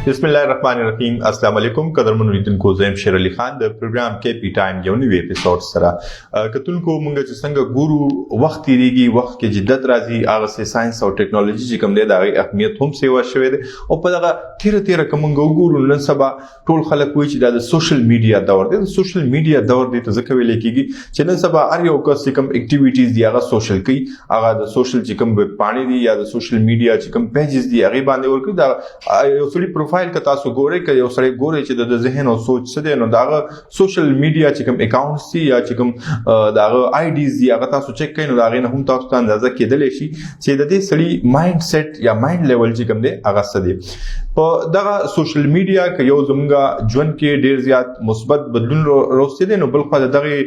بسم الله الرحمن الرحیم. السلام علیکم قدرمن اوریدونکو، زم شیر علي خان د پروګرام کې پی ټایم یو نوی اپیزود سره کتونکو مونږ چې څنګه ګورو وخت تیریږي، وخت کې جدت راځي، هغه ساينس او ټیکنالوژي چې کوم دی د اهمیت هم سیوا شوی دی او په دغه تیر کوم ګورو نن سبا ټول خلک وایي چې د سوشل میډیا دور دی. د سوشل میډیا دور دی ته ځکه ویل کېږي چې نن سبا هر یو کس کوم اکټیویټیز دی هغه سوشل کوي، هغه د سوشل چې کوم ویب پاڼې دي یا د سوشل میډیا چې کوم پیجز دي هغه باندې ورکوي. دا یو سړي پروفایل که تاسو ګورئ، که یو سړی ګوري چې د ذهن او سوچ څه دی، نو داغه سوشل میډیا چې کوم اکاونټس دي یا چې کوم داغه آی ډیز دي هغه تاسو چک کړئ، نو داغه نه هم تاسو ته اندازه کېدلی شي چې د دې سړي مایند سیټ یا مایند لیول چې کوم دی هغه څه دی. په دغه سوشل میډیا کې یو زموږ ژوند کې ډیر زیات مثبت بدلون راوستي دي، نو بل خو دغه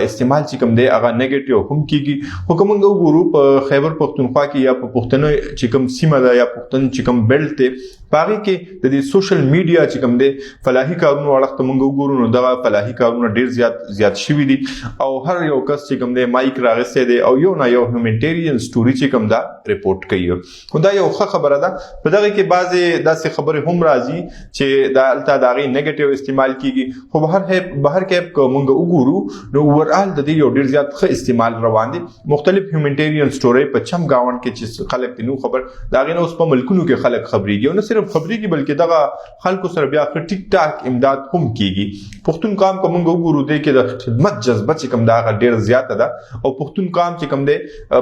استعمال چې کوم دی هغه نیگیټیو هم کیږي. خو کوم ګورو په خیبر پختونخوا کې یا په پښتنو چې کوم سیمه ده یا پښتون چې کوم بیلټ دی پاره کې د دې سوشل میډیا چې کوم دی فلاحي کارونو اړخ موږ وګورو، نو دغه فلاحي کارونه ډیر زیات شوي دي او هر یو کس چې کوم دی مایک راغسته دی او یو نه یو هیومانیټیرین سټوري چې کوم دا ریپورت کوي. خو دا یو ښه خبره ده. په دغه کې بعضې داسې خبرې هم راځي چې دا الته د هغې نیګیټیو استعمال کیږي. خو بهر کې که موږ وګورو نو اوورآل د دې یو ډیر زیات ښه استعمال روان دي. مختلف هیومانیټیرین سټوري په چم گاونډ کې چې خلک دي نو خبر دا غي نو اوس په ملکونو کې خلک خبريږي او نه صرف خبريږي بلکې دغه خلکو سره بیا ټیک ټاک امداد هم کیږي. پښتون قام کوم وګورو دی کې د خدمت جذبه چې کوم دا ډیر زیاته ده او پښتون قام چې کوم دی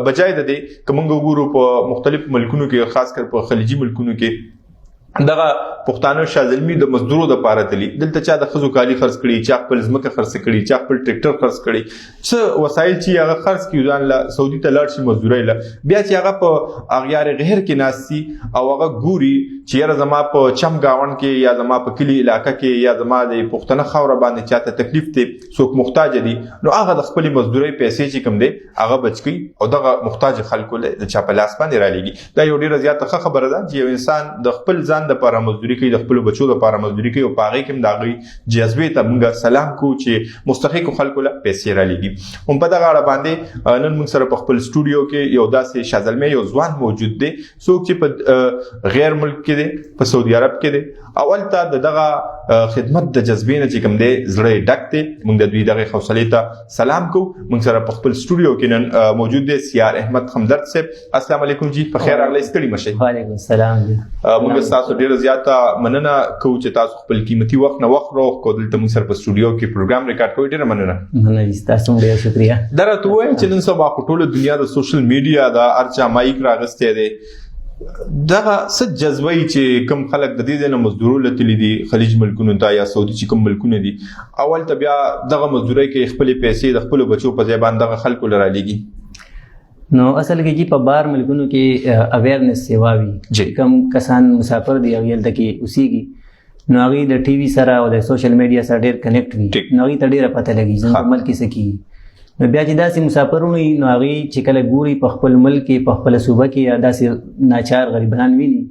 بجای د دې کوم وګورو په مختلف ملکونو کې خاص کر په خلیجي ملکونو کې دغه پښتانه شازلمی د مزدورو د پاره تلی دلته چا د خزو کالی خرڅ کړي، چا خپل ځمکه خرڅ کړي، چا خپل ټریکټر خرڅ کړي، څه وسایل چې هغه خرڅ کړي ځان له سعودي ته لاړ شي مزدوري له بیا چې هغه په اغیار غیر کې ناسي او هغه ګوري چې یاره زما په چم گاوند کې یا زما په کلی علاقې کې یا زما د پښتنه خاور باندې چاته تکلیف دی، څوک محتاج دي، نو هغه د خپل مزدوري پیسې چې کوم دی هغه بچي او دغه محتاج خلکو له چا په لاس باندې را لګي. دا یو ډیره زیاته ښه خبره ده چې یو انسان د خپل ځان د لپاره مزدوري کوي، د خپل بچو لپاره مزدوري کوي او پاغې کوم داغي جذبې ته موږ سلام کو چې مستحق خلکو له پیسې را لګي. هم په دغه اړه باندې نن موږ سره په خپل سټوډیو کې یو داسې شازلمه یو ځوان موجود دی څوک چې په غیر ملک کې دی، په سعودي عرب کې دی. اول ته دغه خدمت د جذبې نه چې کوم دی زړه ډک دی. موږ د دوی دغه حوصلې ته سلام کو. موږ سره په خپل سټوډیو کې نن موجود دی سیار احمد حمدرد صاحب. السلام علیکم جی، په خیر راغلی، ستړي مشئ. وعلیکم السلام جی. موږ تاسو ډیره زیاته مننه کوو چې تاسو خپل قیمتي وخت نه وخت راوخ کو دلته موږ سره په سټوډیو کې پروګرام ریکارډ کوئ. ډیره مننه تاسو ډیره شکریا. دا راته وایي چې نن سبا په ټوله دنیا د سوشل میډیا د ارچا مایک راغسته دی دغه څه جذبه چې کوم خلک د دې نه مزدورو لتلی دي خلیج ملکونو ته یا سعودي چې کوم ملکونه دي، اول ته بیا دغه مزدوري کې خپل پیسې د خپل بچو په ځای باندې دغه خلکو لرا لګي. نو اصل کې جی په بار ملکونو کې اویرنس سیوا وی کم کسان مسافر دی او یلته کې اوسېږي، نو هغه د ټي وي سره او د سوشل میډیا سره ډېر کنیکټ وي، نو هغه ته ډېره پته لګي چې ملک کې څه کیږي. نو بیا چې داسې مسافرونه وي نو هغه چې کله ګوري په خپل ملک کې په خپل صوبه کې یا داسې ناچار غریبان ویني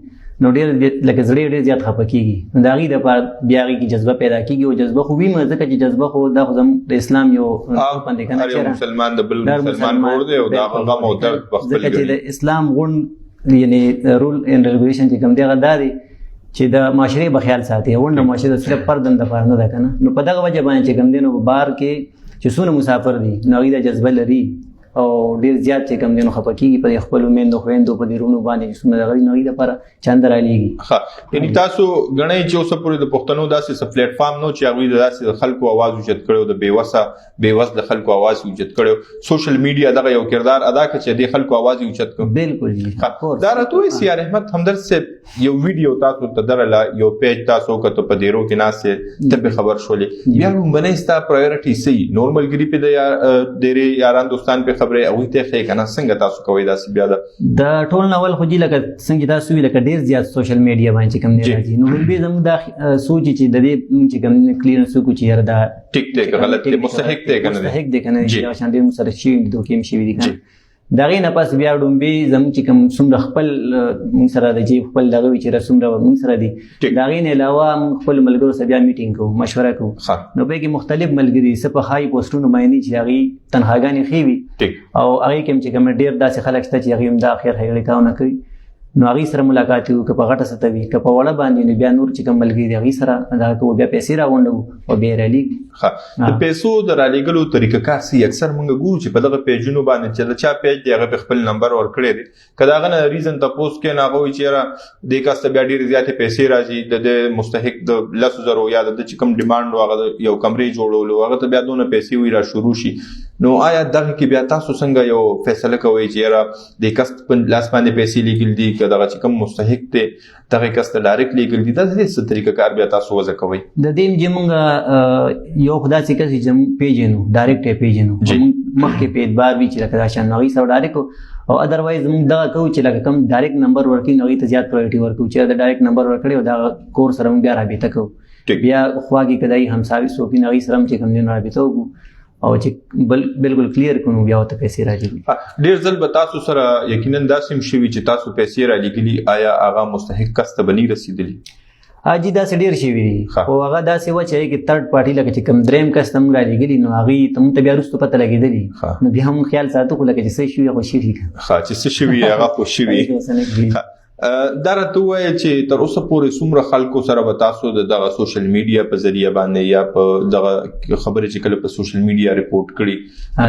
نو ډېر لکه زړه ډېر زیات خفه کېږي. نو د هغې دپاره بیا هغې کې جذبه پیدا کېږي او جذبه خو وینو ځکه چې جذبه خو دا خو زموږ د اسلام یو رکن دی که نه، هر یو مسلمان د بل مسلمان ورور دی او د هغه غم او درد په خپل ځکه چې د اسلام غونډ یعنې رول اینډ ریګولیشن چې کوم دی هغه دا دی چې د معاشرې به خیال ساتي. غونډه معاشره صرف فردن دپاره نه ده که نه، نو په دغه وجه باندې چې کوم دی نو په بار کې چې څونه مسافر دي نو هغوی دا جذبه لري او ډېر زیات چې کوم دی نو خفه کېږي په خپلو میندو خویندو په دې رونو باندې چې څومره دغه دي نو هغوی دپاره چانده رالیږي. یعنې تاسو ګڼئ چې اوسه پورې د پښتنو داسې څه پلیټفارم نه و چې هغوی د داسې د خلکو اواز اوچت کړی، د بېوس د خلکو اواز اوچت کړی. سوشل میډیا دغه یو کردار ادا کړ چې د خلکو اواز اوچت کړو. بالکل جی. دا راته وایي سیار احمد حمدرد صاحب یو ویډیو تاسو ته درله، یو پیج تاسو وکتو په دیرو کې ناستې ته پرې خبر شولې، بیا لومبنۍ ستا پرایورټي څه نور ملګري پې د ډېرې یاران دوستان پې خبرې هغوی ته یې کنه څنګه تاسو کوئ داسې بیا د ټول ناول خو جي لکه څنګه تاسو وی لکه ډېر زیات سوشل میډیا باندې چې کوم دی راځي نو بل به زموږ دا سوچ چې د دې چې کوم کلیرنس کو چې یاره دا ټیک دی که غلط دی مستحق دی که نه مستحق دی که نه دا شان ډېر سره شي دوکې هم شوي دي که نه. د هغې نه پس بیا ډومبې زموږ چې کوم څومره خپل موږ سره د جیب خپل دغه وي چې څومره موږ سره دي د هغې نه علاوه موږ خپل ملګرو سره بیا میټینګ کوو، مشوره کوو. نو په کې مختلف ملګري څه په ښایي پوسټونو باندې چې هغې تنخواګانې ښې وي او هغې کې هم چې کوم ډېر داسې خلک شته چې هغې هم دا خیر ښېګړې کارونه کوي. نو هغې سره ملاقات وکړو که په غټه سطح وي که په وړه باندې نو بیا نور چې کوم ملګري دي هغې سره دغه کوو بیا پیسې راغونډوو او بیا یې رالیږو. د پیسو د رالیږلو طریقه کار څه اکثر موږ ګورو چې په دغه پیجونو باندې چې د چا پیج دی هغه په خپل نمبر ورکړی دی که د هغه نه ریزن تپوس کوي نو هغه وایي چې یاره دې کس ته بیا ډېرې زیاتې پیسې راځي د دې مستحق د 10,000 یا د چې کوم ډیمانډ و هغه یو کمرې جوړولو هغه ته بیا دونه پیسې وي را شروع شي. نو آیا دغه کې بیا تاسو څنګه یو فیصله کوئ چې یاره دې کس په لاس باندې پیسې لیږل دي که دغه چې کوم مستحق دی دغه کس ته ډایرکټ لیږل دي دا څه طریقه کار بیا تاسو وضع کوئ؟ د دې چې موږ یو خو داسې کس چې موږ پیژنو ډایرکټ یې پیژنو مخکې په اعتبار وي چې لکه دا شان هغوی سره ډایرکټ او ادروایز موږ دغه کوو چې لکه کوم ډایرکټ نمبر ورکړي نو هغوی ته زیات پرایورټي ورکوو چې د ډایرکټ نمبر ورکړی او دغه کور سره موږ بیا رابطه کوو بیا خوا کې که دای همساوي څوک وي نو هغوی سره هم چې کوم دی نو رابطه وکړو او چې بالکل کلیر کړو بیا ورته پیسې راځي. ډېر ځل به تاسو سره یقینا داسې هم شوي چې تاسو پیسې رالیږلي آیا هغه مستحق کس ته به نه رسېدلي؟ جی داسې ډېر شوي دي خو هغه داسې وه چې هغې کې تھرډ پارټي لکه چې کوم دریم کس ته موږ رالیږلي نو هغوی ته موږ ته بیا وروسته پته لګېدلي نو بیا هم خیال ساتو خو لکه چې څه شوي هغه شوي چې څه شوي هغه خو شوي. دا راته ووایه چې تر اوسه پورې څومره خلکو سره به تاسو د دغه سوشل میډیا په ذریعه باندې یا په دغه خبرې چې کله په سوشل میډیا ریپورټ کړي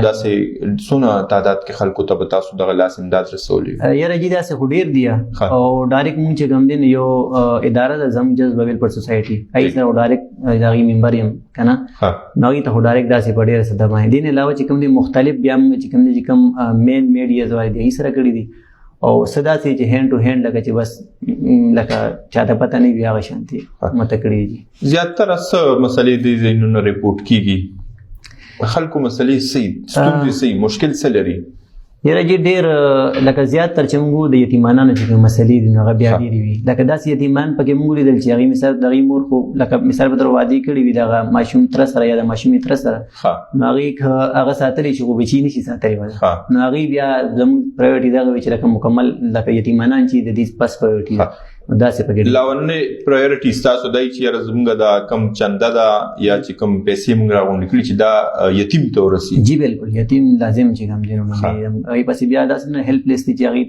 داسې څونه تعداد کې خلکو ته به تاسو دغه لاس امداد رسولی؟ یاره جی داسې خو ډېر دي او ډایرکټ مونږ چې کوم دی نو یو اداره ده زم جذب ویلفیر سوسایټي هغې سره ډایرکټ د هغې ممبر یم که نه نو هغې ته خو ډایرکټ داسې په ډېره سطح باندې دې نه علاوه چې کوم دی مختلف بیا موږ چې کوم دی چې کوم مین میډیاز وایي دي هغې سره کړي دي او څه داسې چې هینډ ټو هینډ لکه چې بس لکه چاته پته نه وي هغه شانتي مته کړي دي. زیاتره څه مسلې دې ځایونو ریپورټ کیږي؟ خلکو مسلې څه ستونزې څه مشکل څه لري؟ یاره جی ډېر لکه زیاتره چې موږ د یتیمانانو چې کوم مسلې دي نو هغه بیا ډېرې وي لکه داسې یتیمان پکې موږ لیدل چې هغې مثال د هغې مور خو لکه مثال په طور واده کړي وي د هغه ماشوم تره سره یا د ماشومې تره سره نو هغې هغه ساتلی چې خو بچي نه شي ساتلی نو هغې بیا زموږ پرایورټي دغه وي چې لکه مکمل لکه یتیمانان چې د دې پس پرایورټي ده داسې پکې لاولنې پرایورټي ستاسو دی چې یاره زموږ دا کم چنده ده یا چې کم پیسې موږ راغونډې کړي چې دا یتیم ته ورسي؟ جی بالکل یتیم لازم چې کوم دی نو هغې پسې بیا داسې نه هیلپلیس دي چې هغې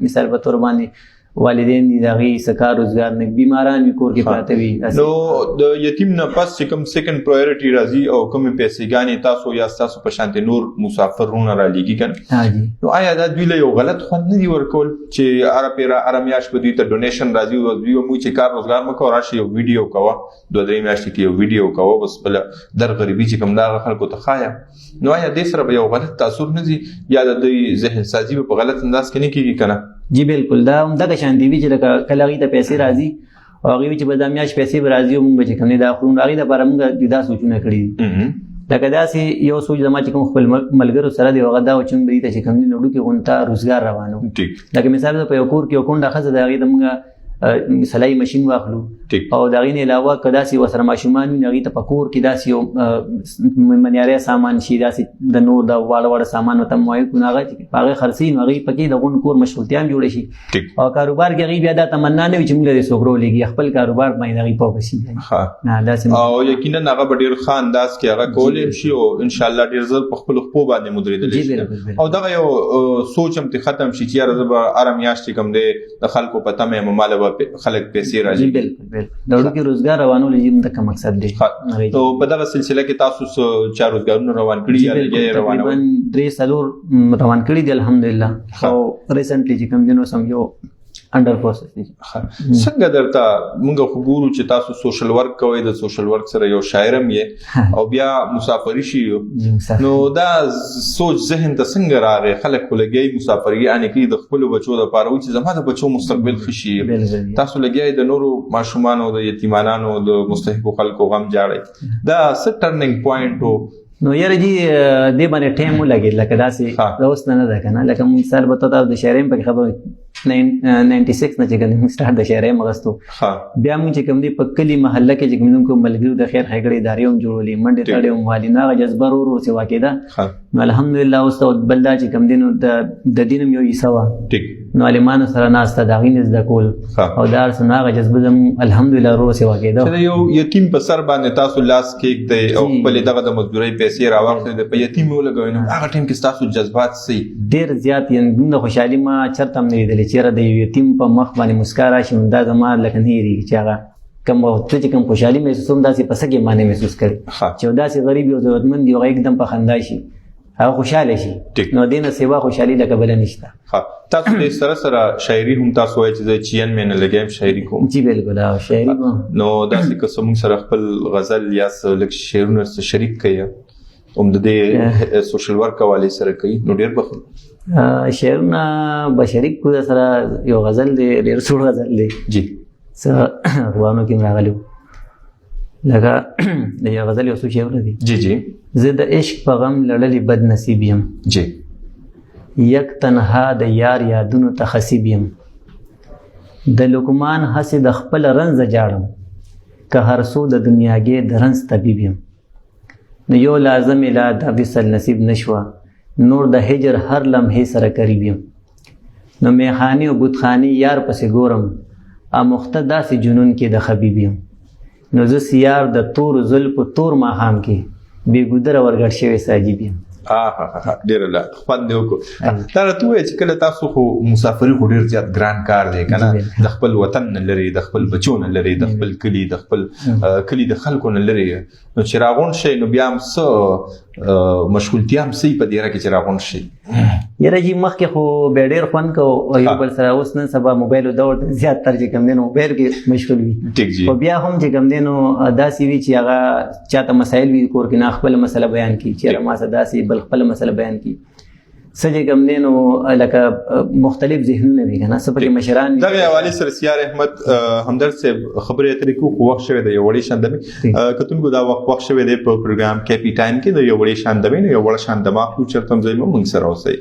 مثال په طور باندې والدین دي د هغې څه کار روزګار نه بیماران وي کور کې پراته وي نو د یتیم نه پس چې کوم سیکنډ پرایورټي راځي او کومې پیسېګانې تاسو یا ستاسو په شانتې نور مسافرونه رالیږي که نه نو آیا دا دوی له یو غلط خوند نه دي ورکول چې هره پیره هره میاشت به دوی ته ډونیشن راځي او دوی وموږ چې کار روزګار مه کوه راشي یو ویډیو کوه 2-3 میاشتې کې یو ویډیو کوه بس بله در غریبي چې کوم د هغه خلکو ته ښایه نو آیا دې سره به یو غلط تاثر نه ځي یا د دوی ذهن سازي به په غلط انداز کې نه کېږي که نه؟ جی بالکل دا همدغه شانتې وي چې لکه کله هغې ته پیسې راځي او هغې وي چې به دا میاشت پیسې به راځي او موږ به چې کوم دی دا خورو نو هغې دپاره موږ جدا سوچونه کړي دي لکه داسې یو سوچ زما چې کوم خپل ملګرو سره دی هغه دا و چې موږ به دې ته چې کوم دی نو وړوکې غونته روزګار روانو لکه مثال په یو کور کې یو کونډه ښځه د هغې ته موږ سلای ماشین واخلو او د هغې نه علاوه که داسې ورسره ماشومان وي نو هغې ته په کور کې داسې یو منیاری سامان شي داسې د نور د واړه واړه سامان ورته معایل کړو نو هغه په هغې خرڅوي نو هغې پکې د غونډ کور مشغولتیا هم جوړه شي او کاروبار کې هغې بیا دا تمنا نه وي چې موږ له دې څوک راولېږي خپل کاروبار باندې هغې پوه شي او یقینا هغه به ډېر ښه انداز کې هغه کولی هم شي او انشاءالله ډېر زر په خپلو خپو باندې مدرېدلی شي او دغه یو سوچ هم ترې ختم شي چې یاره زه به هره میاشت چې کوم دی د خلکو په تمه یم ماله به خلک پیسې راځي. بالکل د وړوکي روزګار روانول یې دغه مقصد دی. نو په دغه سلسله کې تاسو څه چا روزګارونه روان کړي یا لږ روانول؟ تقریبا 3 روان کړي دي الحمدلله او ریسنټلی چې کوم دینو سم یو انډر پروسس دي. څنګه درته موږ خو ګورو چې تاسو سوشل ورک کوئ د سوشل ورک سره یو شاعر هم یې او بیا مسافري شي نو دا سوچ ذهن ته څنګه راغی؟ خلک خو لګیایي مسافرګیانې کوي د خپلو بچو دپاره وایي چې زما د بچو مستقبل ښه شي تاسو لګیایي د نورو ماشومانو د یتیمانانو د مستحقو خلکو غم جاړئ دا څه ټرننګ پوینټ و؟ نو یاره جی دې باندې ټایم ولګېد لکه داسې د اوس نه ده که نه لکه مونږ سر به تاسو د شاعرۍ پکې خبره 96 نه چې کوم موږ سټارټ د شاعرۍ مغستو بیا موږ چې کوم دی په کلي محله کې چې کوم کوم ملګرو د خیر ښېګړې ادارې هم جوړولې منډې تړې هم والي نو هغه جذبه ورو ورو سې واقعېده نو الحمدلله اوس ته بل دا چې کوم دی نو د دین هم یو حصه وه نو عالمانو سره ناسته د هغې نه زده کول او دا هر څه نو هغه جذبه زموږ الحمدلله ورو سې واقعېده چې د یو یتیم په سر باندې تاسو لاس کېږدئ او خپلې دغه د مزدورۍ پیسې راواخلئ په یتیم ولګوئ نو هغه ټایم کې ستاسو جذبات څه ډېر زیات یعنې دومره خوشحالي ما چېرته هم نه لیدلې چېرې د یو یتیم په مخ باندې مسکا راشي نو دا زما لکه نه هېرېږي چې هغه کوم وخت چې کوم خوشحالي محسوسوم داسې په څه کې باندې محسوس کړي چې یو داسې غریب یو ضرورتمند یو هغه एकदम په خندا شي هغه خوشحاله شي نو دې نه سوا خوشحالي لکه بله نشته. تاسو د سره سره شاعري هم تاسو وایئ چې زه چین مې نه لګیم شاعري کوم. جی بالکل شاعري کوم. نو داسې که څه موږ سره خپل غزل یا څه لږ شعرونه شریک کړئ هم د دې سوشل ورک حوالې سره کوي نو ډېر بخښنه. شعرونه به شریک کړو سره یو غزل دی ډېر سوړ غزل دی جی څه اخبارونو کې راغلی لکه د یو غزل یو څو شعرونه دي. جی جی زه د عشق په غم لړلې بد نصیب یم جی یک تنها د یار یادونو ته خصیب یم د لقمان هسې د خپل رنځ جاړم که هر څو د دنیاګې د رنځ طبیب یم نو یو لازم لا د وصل نصیب نشوه نور د هجر هر لمحې سره قریب یم نو میخانې او بتخانې یار پسې ګورم اموخته داسې جنون کې د خبیب یم نو زه سیار د تور زلفو تور ماښام کې بې ګودره ورګډ شوی ساجیب یم. ډېره لا خوند دې وکړو. دا راته ووایه چې کله تاسو خو مسافري خو ډېر زیات ګران کار دی که نه د خپل وطن نه لرې د خپل بچو نه لرې د خپل کلي د خپل کلي د خلکو نه لرې نو چې راغونډ شئ نو بیا هم څه مشغولتیا هم څه په دیره کې چې راغونډ شئ. یاره جي مخکې خو بیا ډېر خوند کوو یو بل سره اوس نن سبا موبایلو دور زیات تر چې کوم دی نو موبایل کې مشغول وي خو بیا هم چې کوم دی نو داسې وي چې هغه چاته مسایل وي کور کې نه خپله مسله بیان کړي چېرې ما څه داسې بل خپله مسله بیان کړي څه چې کوم دی نو لکه مختلف ذهنونه وي که نه څه پکې مشران وي. دغې حوالې سره سیار احمد همدرد صاحب خبرې اترې کوو خو وخت شوی دی یو وړې شاندمې کتونکو دا وخت شوی دی په پروګرام کیپي ټایم کې د یو وړې شاندمې نو یو وړه شاندمه اخلو چېرته هم ځای مو موږ سره اوسئ.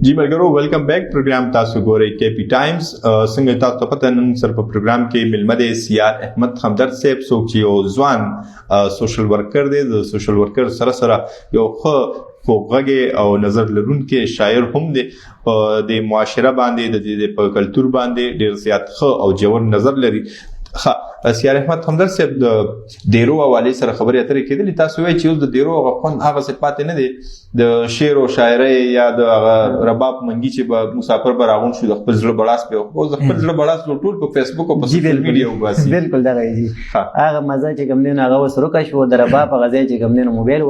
جی ملګرو ویلکم بیک پروګرام تاسو ګورئ کیپی ټایمز څنګه تاسو ته پته نن سره په پروګرام کې ملمه دی سیار احمد همدرد صاحب څوک چې یو ځوان سوشل ورکر دی د سوشل ورکر سره سره یو ښه خوږغږی او نظر لرونکی شاعر هم دی په د معاشره باندې د په کلتور باندې ډېر زیات ښه او جوړ نظر لري. سیار احمد همدرد صاحب د ډیرو حوالې سره خبرې اترې کېدلې تاسو وایئ چې اوس د ډیرو هغه خوند هغسې پاتې نه دی د شعر او شاعرۍ یا د هغه رباب منګي چې به مسافر به راغونډ شو د خپل زړه بړاس پې اوس د خپل زړه بړاس ټول په فیسبوک او په سوشل میډیا وباسي. بالکل دغه جي هغه مزه چې کوم دی نو هغه اوس ورکه شو د رباب هغه ځای چې کوم دی نو موبایل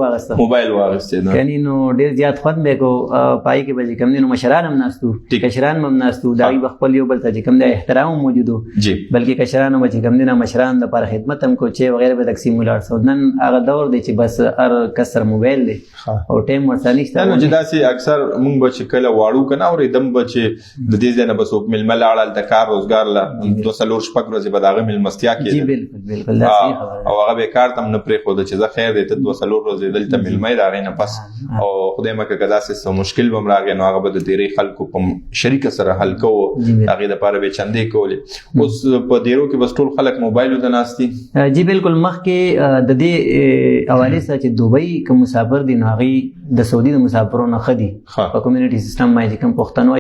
واغسته کني نو ډېر زیات خوند به کو پای کې به چې کوم دی نو مشران هم ناستو کشران هم ناستو د هغوی به خپل یو بل ته چې کوم دی احترام هم موجود و بلکې کشران هم چې کوم دی نو مشران دپاره خدمت هم کو چې وغیره به تقسیم ولاړ سو. نن هغه دور دی چې بس هر کس سره موبایل دی او ټایم ورسره نشته نو چې داسې اکثر مونږ به چې کله واړو که نه اورېدم به چې د دې ځای نه به څوک مېلمه لاړل د کار روزګار له 2 څلور شپږ ورځې به د هغه مېلمستیا کېدل او هغه به کار ته هم نه پرېښوده چې زه خیر دی ته 2 څلور ورځې دلته مېلمه یې د هغې نه پس او خدای مکړه که داسې څه مشکل به هم راغی نو هغه به د ډېرې خلکو په شریکه سره حل کوو هغې دپاره به چندې کولې. اوس په ډېرو کې بس ټول خلک موبایلو ته ناست دي. جی بالکل مخکې د دې حوالې سره چې دوبۍ که مسافر دي نو هغوی د سعودي د مسافرو نه ښه دي په کمیونټي سیسټم باندې چې کوم پښتنو